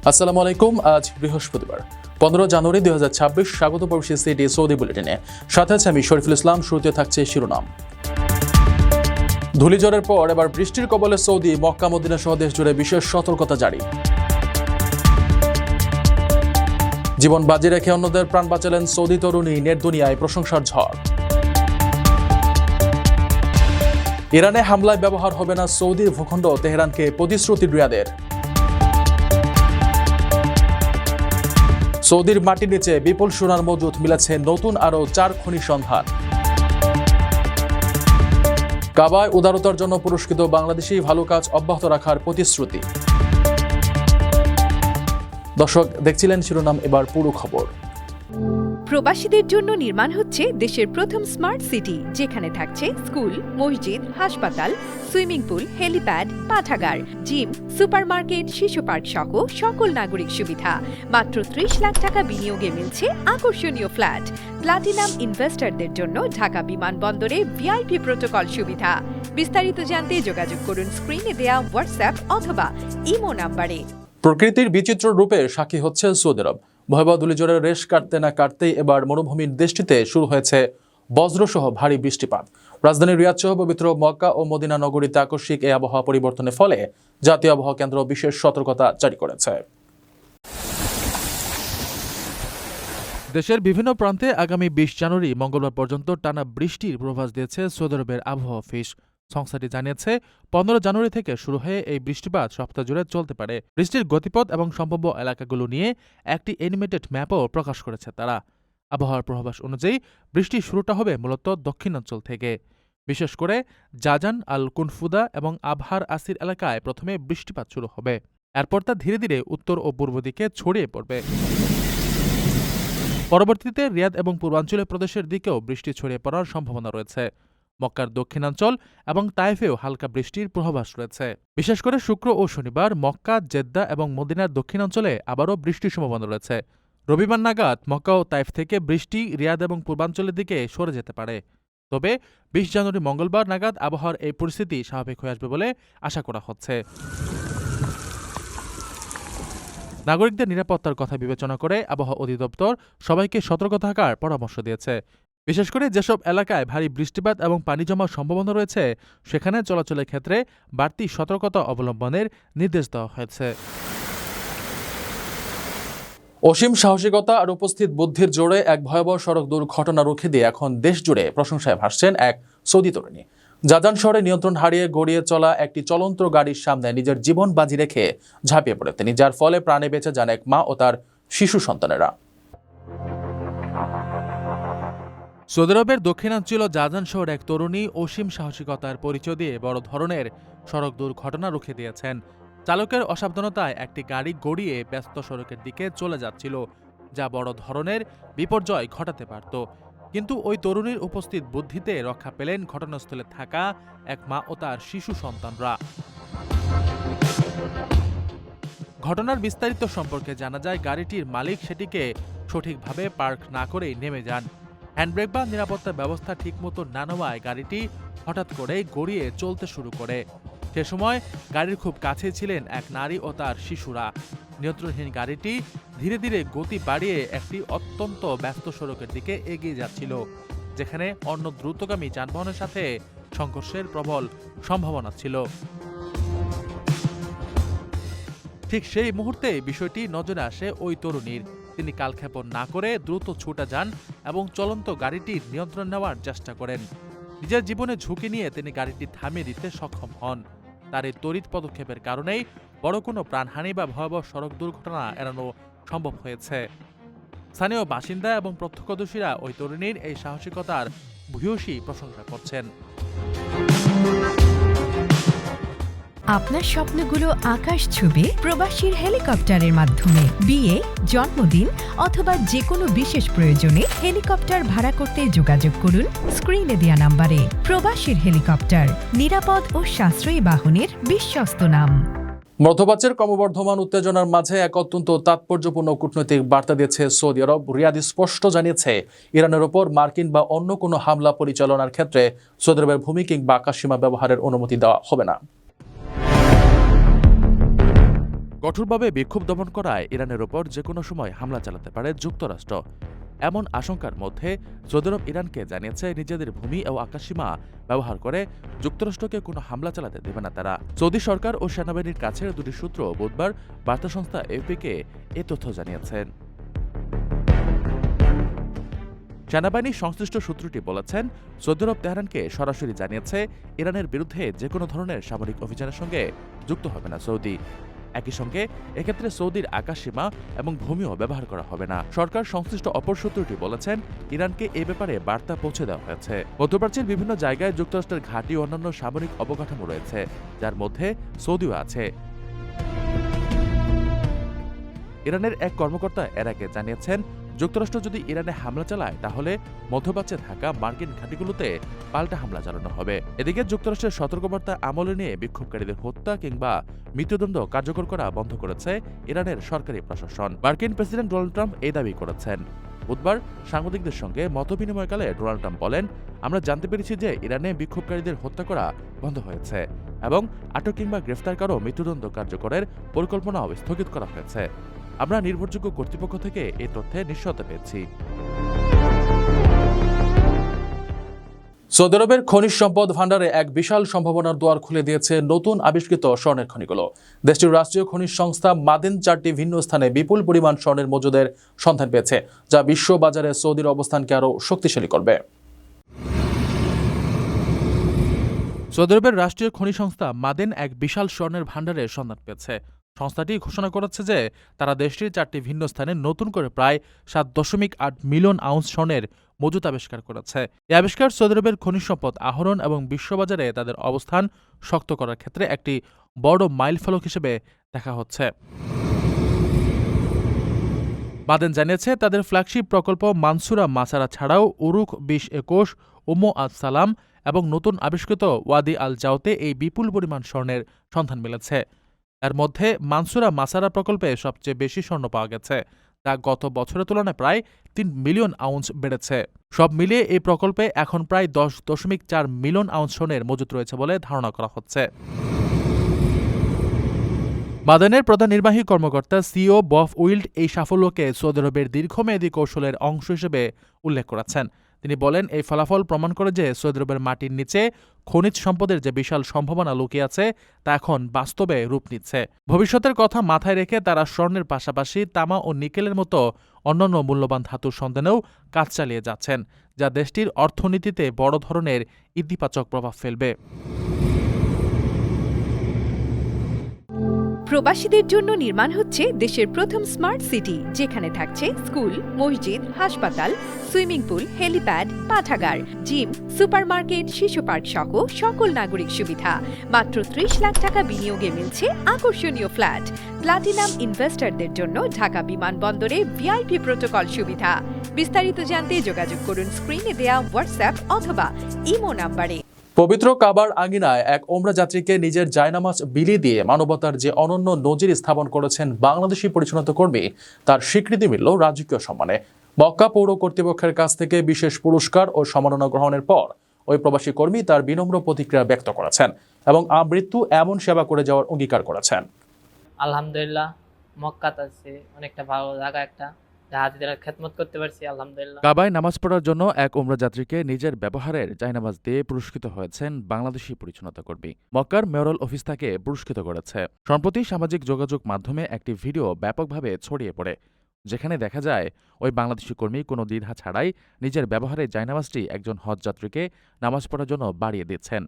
আসসালামু আলাইকুম। আজ বৃহস্পতিবার 15 জানুয়ারি 2026। স্বাগত পড়ছি সিটি সৌদি বুলেটিনে। সাথে আছে আমি শরীফুল ইসলাম। শুরুতে থাকছে শিরোনাম। ধূলিঝড়ের পর এবার বৃষ্টির কবলে সৌদি, মক্কা মদিনা সহ দেশ জুড়ে বিশেষ সতর্কতা জারি। জীবন বাজি রেখে অন্যদের প্রাণ বাঁচালেন সৌদি তরুণী, নেট দুনিয়ায় প্রশংসার ঝড়। ইরানে হামলায় ব্যবহার হবে না সৌদির ভূখণ্ড, তেহরানকে প্রতিশ্রুতি রিয়াদের। সৌদির মাটির নিচে বিপুল সোনার মজুদ, মিলেছে নতুন আরও 4 খনি সন্ধান। কাবায় উদারতার জন্য পুরস্কৃত বাংলাদেশি, ভালো কাজ অব্যাহত রাখার প্রতিশ্রুতি। দর্শক দেখছিলেন শিরোনাম, এবার পুরো খবর। প্রবাসীদের জন্য নির্মাণ হচ্ছে দেশের প্রথম স্মার্ট সিটি, যেখানে থাকছে স্কুল, মসজিদ, হাসপাতাল, সুইমিং পুল, হেলিপ্যাড, পাঠাগার, জিম, সুপারমার্কেট, শিশু পার্ক সহ সকল নাগরিক সুবিধা। মাত্র 30 লাখ টাকা বিনিয়োগে মিলছে আকর্ষণীয় ফ্ল্যাট। প্লাটিনাম ইনভেস্টরদের জন্য ঢাকা বিমানবন্দরে ভিআইপি প্রোটোকল সুবিধা। বিস্তারিত জানতে যোগাযোগ করুন স্ক্রিনে দেয়া হোয়াটসঅ্যাপ অথবা ইমো নাম্বারে। প্রকৃতির বিচিত্র রূপে সাক্ষী হচ্ছে সৌদি আরব। ভয়াবহ ধূলিঝড়ের রেশ কাটতে না কাটতেই এবার মরুভূমির দেশটিতে শুরু হয়েছে বজ্রসহ ভারী বৃষ্টিপাত। রাজধানী রিয়াদ সহ পবিত্র মক্কা ও মদিনা নগরীতে আকস্মিক এই আবহাওয়া পরিবর্তনের ফলে জাতীয় আবহাওয়া কেন্দ্র বিশেষ সতর্কতা জারি করেছে। দেশের বিভিন্ন প্রান্তে আগামী 20 জানুয়ারি মঙ্গলবার পর্যন্ত টানা বৃষ্টির পূর্বাভাস দিয়েছে সৌদি আরবের আবহাওয়া অফিস। সংস্থাটি জানিয়েছে 15 জানুয়ারি থেকে শুরু হয়ে এই বৃষ্টিপাত সপ্তাহ জুড়ে চলতে পারে। বৃষ্টির গতিপথ এবং সম্ভাব্য এলাকাগুলো নিয়ে একটি অ্যানিমেটেড ম্যাপও প্রকাশ করেছে তারা। আবহাওয়ার পূর্বাভাস অনুযায়ী বৃষ্টির শুরুটা হবে মূলত দক্ষিণাঞ্চল থেকে। বিশেষ করে জাজান, আল কুনফুদা এবং আবহার আসির এলাকায় প্রথমে বৃষ্টিপাত শুরু হবে। এরপর তা ধীরে ধীরে উত্তর ও পূর্ব দিকে ছড়িয়ে পড়বে। পরবর্তীতে রিয়াদ এবং পূর্বাঞ্চলীয় প্রদেশের দিকেও বৃষ্টি ছড়িয়ে পড়ার সম্ভাবনা রয়েছে। মক্কার দক্ষিণাঞ্চল এবং তাইফেও হালকা বৃষ্টির পূর্বাভাস রয়েছে। বিশেষ করে শুক্র ও শনিবার মক্কা, জেদ্দা এবং মদিনার দক্ষিণাঞ্চলে আবারও বৃষ্টির সম্ভাবনা রয়েছে। রবিবার নাগাদ মক্কা ও তাইফ থেকে বৃষ্টি রিয়াদ এবং পূর্বাঞ্চলের দিকে সরে যেতে পারে। তবে 20 জানুয়ারি মঙ্গলবার নাগাদ আবহাওয়ার এই পরিস্থিতি স্বাভাবিক হয়ে আসবে বলে আশা করা হচ্ছে। নাগরিকদের নিরাপত্তার কথা বিবেচনা করে আবহাওয়া অধিদপ্তর সবাইকে সতর্ক থাকার পরামর্শ দিয়েছে। বিশেষ করে যেসব এলাকায় ভারী বৃষ্টিপাত এবং পানি জমার সম্ভাবনা রয়েছে সেখানে চলাচলের ক্ষেত্রে বাড়তি সতর্কতা অবলম্বনের নির্দেশ দেওয়া হয়েছে। অসীম সাহসিকতা আর উপস্থিত বুদ্ধির জোরে এক ভয়াবহ সড়ক দুর্ঘটনা রুখে দিয়ে এখন দেশ জুড়ে প্রশংসায় ভাসছেন এক সৌদি তরুণী। জাজান শহরে নিয়ন্ত্রণ হারিয়ে গড়িয়ে চলা একটি চলন্ত গাড়ির সামনে নিজের জীবন বাজি রেখে ঝাঁপিয়ে পড়ে তিনি, যার ফলে প্রাণে বেঁচে যান এক মা ও তার শিশু সন্তানেরা। সৌদি আরবের দক্ষিণাঞ্চল জাজান শহরে এক তরুণী অসীম সাহসিকতার পরিচয় দিয়ে বড় ধরনের সড়ক দুর্ঘটনা রুখে দিয়েছেন। চালকের অসাবধানতায় একটি গাড়ি গড়িয়ে ব্যস্ত সড়কের দিকে চলে যাচ্ছিল, যা বড় ধরনের বিপর্যয় ঘটাতে পারত। কিন্তু ওই তরুণীর উপস্থিত বুদ্ধিতে রক্ষা পেলেন ঘটনাস্থলে থাকা এক মা ও তার শিশু সন্তানরা। ঘটনার বিস্তারিত সম্পর্কে জানা যায়, গাড়িটির মালিক সেটিকে সঠিকভাবে পার্ক না করেই নেমে যান। হ্যান্ডব্রেক বা নিরাপত্তা ব্যবস্থা ঠিকমতো না নেওয়ায় গাড়িটি হঠাৎ করেই গড়িয়ে চলতে শুরু করে। সে সময় গাড়ির খুব কাছে ছিলেন এক নারী ও তার শিশুরা। নিয়ন্ত্রণহীন গাড়িটি ধীরে ধীরে গতি বাড়িয়ে একটি অত্যন্ত ব্যস্ত সড়কের দিকে এগিয়ে যাচ্ছিল, যেখানে অন্য দ্রুতগামী যানবাহনের সাথে সংঘর্ষের প্রবল সম্ভাবনা ছিল। ঠিক সেই মুহূর্তে বিষয়টি নজরে আসে ওই তরুণীর। তিনি কালক্ষেপণ না করে দ্রুত ছুটে যান এবং চলন্ত গাড়িটির নিয়ন্ত্রণ নেওয়ার চেষ্টা করেন। নিজের জীবনে ঝুঁকি নিয়ে তিনি গাড়িটি থামিয়ে দিতে সক্ষম হন। তার এই তড়িৎ পদক্ষেপের কারণেই বড় কোনো প্রাণহানি বা ভয়াবহ সড়ক দুর্ঘটনা এড়ানো সম্ভব হয়েছে। স্থানীয় বাসিন্দা এবং প্রত্যক্ষদর্শীরা ওই তরুণীর এই সাহসিকতার ভূয়সী প্রশংসা করছেন। আপনার স্বপ্নগুলো আকাশ ছুবে প্রবাসীর হেলিকপ্টারের মাধ্যমে। বিয়ে, জন্মদিন অথবা যে কোনো বিশেষ প্রয়োজনে হেলিকপ্টার ভাড়া করতে যোগাযোগ করুন স্ক্রিনে দেয়া নাম্বারে। প্রবাসীর হেলিকপ্টার, নিরাপদ ও সাশ্রয়ী বাহনের বিশ্বস্ত নাম। মধ্যপ্রাচ্যের ক্রমবর্ধমান উত্তেজনার মাঝে এক অত্যন্ত তাৎপর্যপূর্ণ কূটনৈতিক বার্তা দিয়েছে সৌদি আরব। রিয়াদ স্পষ্ট জানিয়েছে, ইরানের ওপর মার্কিন বা অন্য কোনো হামলা পরিচালনার ক্ষেত্রে সৌদি আরবের ভূমি কিংবা আকাশসীমা ব্যবহারের অনুমতি দেওয়া হবে না। কঠোরভাবে বিক্ষোভ দমন করায় ইরানের ওপর যে কোনো সময় হামলা চালাতে পারে যুক্তরাষ্ট্র। এমন আশঙ্কার মধ্যে সৌদি আরব ইরানকে জানিয়েছে নিজেদের ভূমি ও আকাশসীমা ব্যবহার করে যুক্তরাষ্ট্রকে কোনো হামলা চালাতে দেবে না তারা। সৌদি সরকার ও সেনাবাহিনীর কাছের দুটি সূত্র বুধবার বার্তা সংস্থা এএফপিকে এ তথ্য জানিয়েছেন। সেনাবাহিনীর সংশ্লিষ্ট সূত্রটি বলেছেন, সৌদি আরব তেহরানকে সরাসরি জানিয়েছে ইরানের বিরুদ্ধে যে কোনো ধরনের সামরিক অভিযানের সঙ্গে যুক্ত হবে না সৌদি। একই সঙ্গে এক্ষেত্রে সৌদির আকাশসীমা এবং ভূমিও ব্যবহার করা হবে না। সরকার সংশ্লিষ্ট অপর সূত্রটি বলেছেন, ইরানকে এ ব্যাপারে বার্তা পৌঁছে দেওয়া হয়েছে। মধ্যপ্রাচ্যের বিভিন্ন জায়গায় যুক্তরাষ্ট্রের ঘাঁটি ও অন্যান্য সামরিক অবকাঠামো রয়েছে, যার মধ্যে সৌদিও আছে। ইরানের এক কর্মকর্তা এর আগে জানিয়েছেন, যুক্তরাষ্ট্র যদি ইরানে হামলা চালায় তাহলে মধ্যপ্রাচ্যে থাকা মার্কিন ঘাঁটিগুলোতে পাল্টা হামলা চালানো হবে। এদিকে যুক্তরাষ্ট্রের সতর্কবার্তা আমলে নিয়ে বিক্ষোভকারীদের হত্যা কিংবা মৃত্যুদণ্ড কার্যকর করা বন্ধ করেছে ইরানের সরকারি প্রশাসন। মার্কিন প্রেসিডেন্ট ডোনাল্ড ট্রাম্প এই দাবি করেছেন। বুধবার সাংবাদিকদের সঙ্গে মতবিনিময়কালে ডোনাল্ড ট্রাম্প বলেন, আমরা জানতে পেরেছি যে ইরানে বিক্ষোভকারীদের হত্যা করা বন্ধ হয়েছে এবং আটক কিংবা গ্রেফতার কারো মৃত্যুদণ্ড কার্যকরের পরিকল্পনাও স্থগিত করা হয়েছে। আমরা নির্ভরযোগ্য কর্তৃপক্ষ থেকে এই তথ্যে নিশ্চয়তা পেয়েছি। সৌদি আরবের খনিজ সম্পদ ভান্ডারে এক বিশাল সম্ভাবনার দুয়ার খুলে দিয়েছে নতুন আবিষ্কৃত স্বর্ণের খনিগুলো। দেশটির রাষ্ট্রীয় খনিজ সংস্থা মাদেন 4টি ভিন্ন স্থানে বিপুল পরিমাণ স্বর্ণের মজুদের সন্ধান পেয়েছে, যা বিশ্ব বাজারে সৌদির অবস্থানকে আরও শক্তিশালী করবে। সৌদি আরবের রাষ্ট্রীয় খনি সংস্থা মাদেন এক বিশাল স্বর্ণের ভান্ডারের সন্ধান পেয়েছে। সংস্থাটি ঘোষণা করেছে যে তারা দেশটির 4টি ভিন্ন স্থানে নতুন করে প্রায় 7.8 মিলিয়ন আউন্স স্বর্ণের মজুত আবিষ্কার করেছে। এই আবিষ্কার সৌদি আরবের খনিজ সম্পদ আহরণ এবং বিশ্ববাজারে তাদের অবস্থান শক্ত করার ক্ষেত্রে একটি বড় মাইলফলক হিসেবে দেখা হচ্ছে। মাদেন জানিয়েছে, তাদের ফ্ল্যাগশিপ প্রকল্প মানসুরা মাসারা ছাড়াও উরুক 2021, উম্মু আল সালাম এবং নতুন আবিষ্কৃত ওয়াদি আল জাওতে এই বিপুল পরিমাণ স্বর্ণের সন্ধান মিলেছে। এর মধ্যে মানসুরা মাসারা প্রকল্পে সবচেয়ে বেশি স্বর্ণ পাওয়া গেছে, যা গত বছরের তুলনায় প্রায় 3 মিলিয়ন আউন্স বেড়েছে। সব মিলিয়ে এই প্রকল্পে এখন প্রায় 10.4 মিলিয়ন আউন্স স্বর্ণের মজুত রয়েছে বলে ধারণা করা হচ্ছে। মাদানের প্রধান নির্বাহী কর্মকর্তা সিও বফ উইল্ড এই সাফল্যকে সৌদি আরবের দীর্ঘমেয়াদী কৌশলের অংশ হিসেবে উল্লেখ করেছেন। তিনি বলেন, এই ফলাফল প্রমাণ করে যে সৌদি আরবের মাটির নিচে খনিজ সম্পদের যে বিশাল সম্ভাবনা লুকিয়ে আছে তা এখন বাস্তবে রূপ নিচ্ছে। ভবিষ্যতের কথা মাথায় রেখে তারা স্বর্ণের পাশাপাশি তামা ও নিকেলের মতো অন্যান্য মূল্যবান ধাতুর সন্ধানেও কাজ চালিয়ে যাচ্ছেন, যা দেশটির অর্থনীতিতে বড় ধরনের ইতিবাচক প্রভাব ফেলবে। প্রবাসীদের জন্য নির্মাণ হচ্ছে দেশের প্রথম স্মার্ট সিটি, যেখানে থাকছে স্কুল, মসজিদ, হাসপাতাল, সুইমিং পুল, হেলিপ্যাড, পাঠাগার, জিম, সুপারমার্কেট, শিশু পার্ক সহ সকল নাগরিক সুবিধা। মাত্র 30 লাখ টাকা বিনিয়োগে মিলছে আকর্ষণীয় ফ্ল্যাট। প্লাটিনাম ইনভেস্টরদের জন্য ঢাকা বিমানবন্দরে ভিআইপি প্রোটোকল সুবিধা। বিস্তারিত জানতে যোগাযোগ করুন স্ক্রিনে দেয়া হোয়াটসঅ্যাপ অথবা ইমো নাম্বারে। পবিত্র কাবার আঙিনায় এক ওমরা যাত্রীকে নিজের জায়নামাজ বিলিয়ে দিয়ে মানবতার যে অনন্য নজির স্থাপন করেছেন বাংলাদেশি পরিচ্ছন্নতা কর্মী, তার স্বীকৃতি মিলল রাজকীয় সম্মানে। মক্কা পৌর কর্তৃপক্ষের কাছ থেকে বিশেষ পুরস্কার ও সম্মাননা গ্রহণের পর ওই প্রবাসী কর্মী তার বিনম্র প্রতিক্রিয়া ব্যক্ত করেছেন এবং আমৃত্যু এমন সেবা করে যাওয়ার অঙ্গীকার করেছেন। আলহামদুলিল্লাহ, মক্কাতে আছে অনেকটা ভালো জায়গা, একটা হাজিদের খেদমত করতে পারছি, আলহামদুলিল্লাহ। কাবায় নামাজ পড়ার জন্য এক উমরা যাত্রীকে নিজের ব্যবহারের জায়নামাজ দিয়ে পুরস্কৃত হয়েছেন বাংলাদেশি পরিচ্ছন্নতা কর্মী। মক্কার মেয়রাল অফিস তাকে পুরস্কৃত করেছে। সম্প্রতি সামাজিক যোগাযোগ মাধ্যমে একটি ভিডিও ব্যাপকভাবে ছড়িয়ে পড়ে, যেখানে দেখা যায় ওই বাংলাদেশি কর্মী কোনো দ্বিধা ছাড়াই নিজের ব্যবহারের জায়নামাজটি একজন হজ যাত্রীকে নামাজ পড়ার জন্য বাড়িয়ে দিচ্ছেন।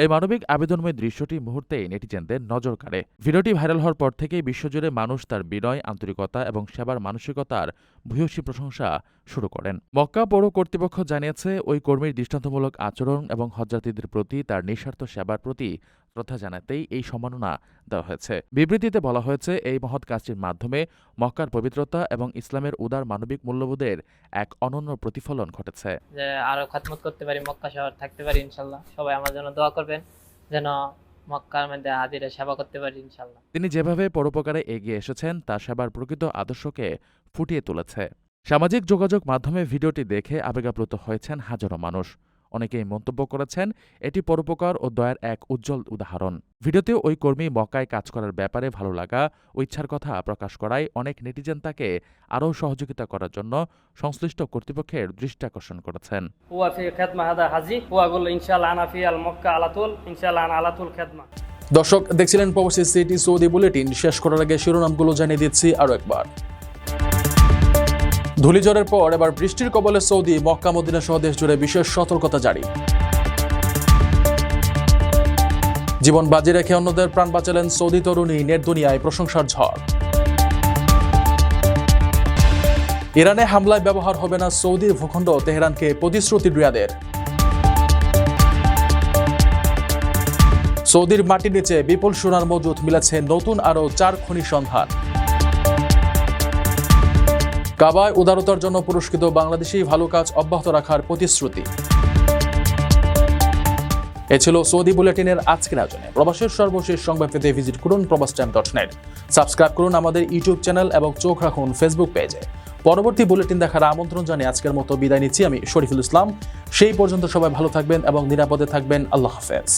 এই মানবিক আবেদনময় দৃশ্যটি মুহূর্তেই নেটিজেনদের নজর কাড়ে। ভিডিওটি ভাইরাল হওয়ার পর থেকেই বিশ্বজুড়ে মানুষ তার বিনয়, আন্তরিকতা এবং সেবার মানসিকতার ভূয়সী প্রশংসা শুরু করেন। মক্কা পৌর কর্তৃপক্ষ জানিয়েছে, ওই কর্মীর দৃষ্টান্তমূলক আচরণ এবং হজযাত্রীদের প্রতি তার নিঃস্বার্থ সেবার প্রতি শ্রদ্ধা জানাতেই এই সম্মাননা দেওয়া হয়েছে। বিবৃতিতে বলা হয়েছে, এই মহৎ কাজটির মাধ্যমে মক্কার পবিত্রতা এবং ইসলামের উদার মানবিক মূল্যবোধের এক অনন্য প্রতিফলন ঘটেছে। যে আরো খেদমত করতে পারি, মক্কা শহর থাকতে পারি ইনশাল্লাহ। সবাই আমার জন্য দোয়া করবেন যেন মক্কার মধ্যে হাজিরা সেবা করতে পারি ইনশাল্লাহ। তিনি যেভাবে পরোপকারে এগিয়ে এসেছেন তা সেবার প্রকৃত আদর্শকে ফুটিয়ে তুলেছে। সামাজিক যোগাযোগ মাধ্যমে ভিডিওটি দেখে আবেগাপ্লুত হয়েছেন হাজারো মানুষ। অনেকেই মন্তব্য করেছেন এটি পরোপকার ও দয়ার এক উজ্জ্বল উদাহরণ। ভিডিওতে ওই কর্মী মক্কায় কাজ করার ব্যাপারে ভালো লাগা ও ইচ্ছার কথা প্রকাশ করায় অনেক নেটিজেন তাকে আরও সহযোগিতা করার জন্য সংশ্লিষ্ট কর্তৃপক্ষের দৃষ্টি আকর্ষণ করেছেন। هو في خدمة هذا حجي هو أقول إن شاء الله أنا في المكة على طول إن شاء الله أنا على طول خدمة। দর্শক দেখছিলেন প্রবাসী সিটি সৌদি বুলেটিন। শেষ করার আগে শিরোনামগুলো জানিয়ে দিচ্ছি আরও একবার। ধূলিঝড়ের পর এবার বৃষ্টির কবলে সৌদি, মক্কা মদিনা সহ দেশ জুড়ে বিশেষ সতর্কতা জারি। জীবন বাজি রেখে অন্যদের প্রাণ বাঁচালেন সৌদি তরুণী, নেট দুনিয়ায় প্রশংসার ঝড়। ইরানে হামলায় ব্যবহার হবে না সৌদির ভূখণ্ড, তেহরানকে প্রতিশ্রুতি রিয়াদের। সৌদির মাটির নিচে বিপুল সোনার মজুদ, মিলেছে নতুন আরও 4 খনি সন্ধান। কাবায় উদারতার জন্য পুরস্কৃত বাংলাদেশি ভালো কাজ অব্যাহত রাখার প্রতিশ্রুতি। এ ছিল সৌদি বুলেটিনের আজকের আয়োজনে। প্রবাসের সর্বশেষ সংবাদ পেতে ভিজিট করুন probastime.net। সাবস্ক্রাইব করুন আমাদের ইউটিউব চ্যানেল এবং চোখ রাখুন ফেসবুক পেজে। পরবর্তী বুলেটিন দেখার আমন্ত্রণ জানিয়ে আজকের মতো বিদায় নিচ্ছি আমি শরীফুল ইসলাম। সেই পর্যন্ত সবাই ভালো থাকবেন এবং নিরাপদে থাকবেন। আল্লাহ হাফেজ।